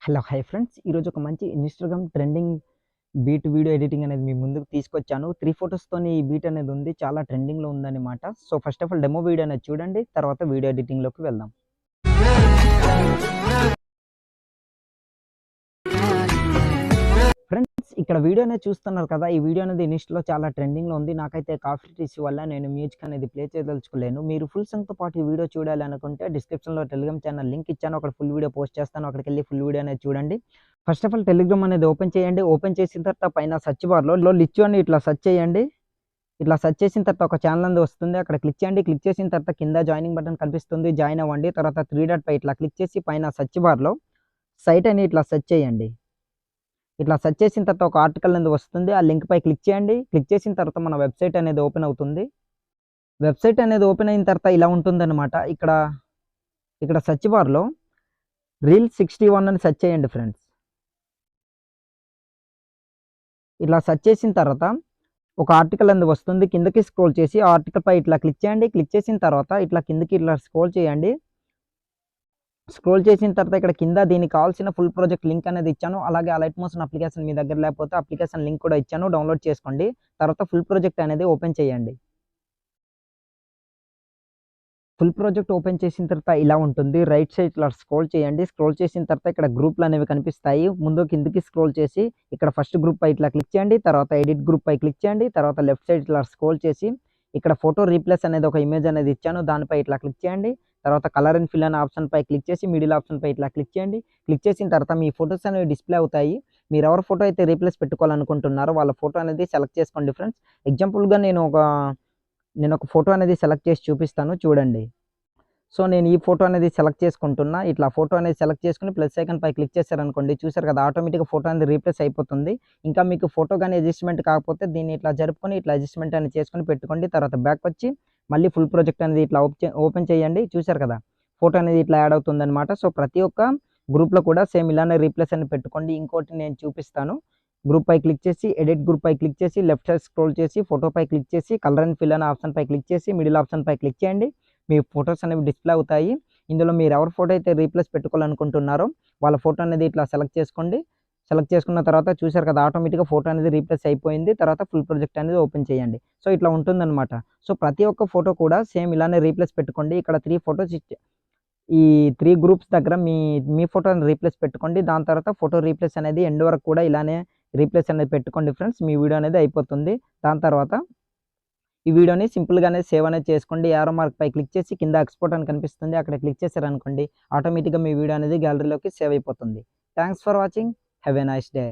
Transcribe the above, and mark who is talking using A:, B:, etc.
A: Hello hi friends, ఈరోజు ఒక మంచి Instagram trending beat video editing అనేది మీ ముందుకు తీసుకొచ్చాను. 3 ఫోటోస్‌తోని ఈ బీట్ అనేది ఉంది. చాలా ట్రెండింగ్‌లో ఉందన్నమాట. So, first of all demo video అనేది చూడండి. తర్వాత వీడియో ఎడిటింగ్‌లోకి వెళ్దాం. ఫ్రెండ్స్, ఇక్కడ వీడియో అనేది చూస్తున్నారు కదా! ఈ వీడియో అనేది ఇన్‌స్టాలో చాలా ట్రెండింగ్‌లో ఉంది. నాకైతే కాపీరైట్ ఇష్యూ వల్ల నేను మ్యూజిక్ అనేది ప్లే చేయదలుచుకోలేను. మీరు ఫుల్ సాంగ్‌తో పాటు ఈ వీడియో చూడాలి అనుకుంటే డిస్క్రిప్షన్‌లో టెలిగ్రామ్ ఛానల్ లింక్ ఇచ్చాను. అక్కడ ఫుల్ వీడియో పోస్ట్ చేస్తాను. అక్కడికెళ్ళి ఫుల్ వీడియో అనేది చూడండి. ఫస్ట్ ఆఫ్ ఆల్ టెలిగ్రామ్ అనేది ఓపెన్ చేయండి. ఓపెన్ చేసిన తర్వాత పైన సెర్చ్ బార్‌లో లిచ్చు అని ఇట్లా సెర్చ్ చేయండి. ఇట్లా సెర్చ్ చేసిన తర్వాత ఒక ఛానల్ అనేది వస్తుంది. అక్కడ క్లిక్ చేయండి. క్లిక్ చేసిన తర్వాత కింద జాయినింగ్ బటన్ కనిపిస్తుంది. జాయిన్ అవ్వండి. తర్వాత 3 డాట్ పై ఇట్లా క్లిక్ చేసి పైన సెర్చ్ బార్‌లో సైట్ అని ఇట్లా సెర్చ్ చేయండి. ఇట్లా సెర్చ్ చేసిన తర్వాత ఒక ఆర్టికల్ అనేది వస్తుంది. ఆ లింక్ పై క్లిక్ చేయండి. క్లిక్ చేసిన తర్వాత మన వెబ్‌సైట్ అనేది ఓపెన్ అవుతుంది. వెబ్‌సైట్ అనేది ఓపెన్ అయిన తర్వాత ఇలా ఉంటుందన్నమాట. ఇక్కడ సెర్చ్ బార్‌లో రీల్ 61 అని సెర్చ్ చేయండి ఫ్రెండ్స్. ఇట్లా సెర్చ్ చేసిన తర్వాత ఒక ఆర్టికల్ అనేది వస్తుంది. కిందకి స్క్రోల్ చేసి ఆ ఆర్టికల్ పై ఇట్లా క్లిక్ చేయండి. క్లిక్ చేసిన తర్వాత ఇట్లా కిందకి ఇట్లా స్క్రోల్ చేయండి. స్క్రోల్ చేసిన తర్వాత ఇక్కడ కింద దీనికి కావాల్సిన ఫుల్ ప్రాజెక్ట్ లింక్ అనేది ఇచ్చాను. అలాగే అలైట్ మోషన్ అప్లికేషన్ మీ దగ్గర లేకపోతే అప్లికేషన్ లింక్ కూడా ఇచ్చాను. డౌన్లోడ్ చేసుకోండి. తర్వాత ఫుల్ ప్రాజెక్ట్ అనేది ఓపెన్ చేయండి. ఫుల్ ప్రాజెక్ట్ ఓపెన్ చేసిన తర్వాత ఇలా ఉంటుంది. రైట్ సైడ్ ఇట్లా స్క్రోల్ చేయండి. స్క్రోల్ చేసిన తర్వాత ఇక్కడ గ్రూప్‌లు అనేవి కనిపిస్తాయి. ముందు కిందకి స్క్రోల్ చేసి ఇక్కడ ఫస్ట్ గ్రూప్ పై ఇట్లా క్లిక్ చేయండి. తర్వాత ఎడిట్ గ్రూప్ పై క్లిక్ చేయండి. తర్వాత లెఫ్ట్ సైడ్ ఇట్లా స్క్రోల్ చేసి ఇక్కడ ఫోటో రీప్లేస్ అనేది ఒక ఇమేజ్ అనేది ఇచ్చాను. దానిపై ఇట్లా క్లిక్ చేయండి. తర్వాత కలర్ అండ్ ఫిల్ అనే ఆప్షన్ పై క్లిక్ చేసి మిడిల్ ఆప్షన్ పై ఇట్లా క్లిక్ చేయండి. క్లిక్ చేసిన తర్వాత మీ ఫోటోస్ అనేవి డిస్‌ప్లే అవుతాయి. మీరు ఎవరి ఫోటో అయితే రీప్లేస్ పెట్టుకోవాలనుకుంటున్నారో వాళ్ళ ఫోటో అనేది సెలెక్ట్ చేసుకోండి ఫ్రెండ్స్. ఎగ్జాంపుల్‌గా నేను ఒక ఫోటో అనేది సెలెక్ట్ చేసి చూపిస్తాను చూడండి. సో, నేను ఈ ఫోటో అనేది సెలెక్ట్ చేసుకుంటున్నా. ఇట్లా ఫోటో అనేది సెలెక్ట్ చేసుకొని ప్లస్ ఐకాన్ పై క్లిక్ చేశారనుకోండి, చూసారు కదా! ఆటోమేటిక్‌గా ఫోటో అనేది రీప్లేస్ అయిపోతుంది. ఇంకా మీకు ఫోటో గాని అడ్జస్ట్‌మెంట్ కాకపోతే దీన్ని ఇట్లా జరుపుకొని ఇట్లా అడ్జస్ట్‌మెంట్ అనేది చేసుకొని పెట్టుకోండి. తర్వాత బ్యాకొచ్చి మళ్ళీ ఫుల్ ప్రాజెక్ట్ అనేది ఇట్లా ఓపెన్ చేయండి. చూసారు కదా! ఫోటో అనేది ఇట్లా యాడ్ అవుతుందన్నమాట. సో, ప్రతి ఒక్క గ్రూప్‌లో కూడా సేమ్ ఇలానే రీప్లేస్ అని పెట్టుకోండి. ఇంకోటి నేను చూపిస్తాను. గ్రూప్ పై క్లిక్ చేసి ఎడిట్ గ్రూప్ పై క్లిక్ చేసి లెఫ్ట్ సైడ్ స్క్రోల్ చేసి ఫోటో పై క్లిక్ చేసి కలర్ అండ్ ఫిల్ అనే ఆప్షన్ పై క్లిక్ చేసి మిడిల్ ఆప్షన్ పై క్లిక్ చేయండి. మీ ఫోటోస్ అనేవి డిస్‌ప్లే అవుతాయి. ఇందులో మీరు ఎవరి ఫోటో అయితే రీప్లేస్ పెట్టుకోవాలనుకుంటున్నారో వాళ్ళ ఫోటో అనేది ఇట్లా సెలెక్ట్ చేసుకోండి. సెలెక్ట్ చేసుకున్న తర్వాత చూసారు కదా! ఆటోమేటిక్‌గా ఫోటో అనేది రీప్లేస్ అయిపోయింది. తర్వాత ఫుల్ ప్రాజెక్ట్ అనేది ఓపెన్ చేయండి. సో, ఇట్లా ఉంటుందన్నమాట. సో, ప్రతి ఒక్క ఫోటో కూడా సేమ్ ఇలానే రీప్లేస్ పెట్టుకోండి. ఇక్కడ 3 ఫోటోస్ ఈ 3 గ్రూప్స్ దగ్గర మీ ఫోటోని రీప్లేస్ పెట్టుకోండి. దాని తర్వాత ఫోటో రీప్లేస్ అనేది ఎండ్ వరకు కూడా ఇలానే రీప్లేస్ అనేది పెట్టుకోండి ఫ్రెండ్స్. మీ వీడియో అనేది అయిపోతుంది. దాని తర్వాత ఈ వీడియోని సింపుల్‌గానే సేవ్ అనేది చేసుకోండి. యారో మార్క్ పై క్లిక్ చేసి కింద ఎక్స్‌పోర్ట్ అని కనిపిస్తుంది. అక్కడ క్లిక్ చేశారనుకోండి ఆటోమేటిక్‌గా మీ వీడియో అనేది గ్యాలరీలోకి సేవ్ అయిపోతుంది. Thanks for watching. Have a nice day.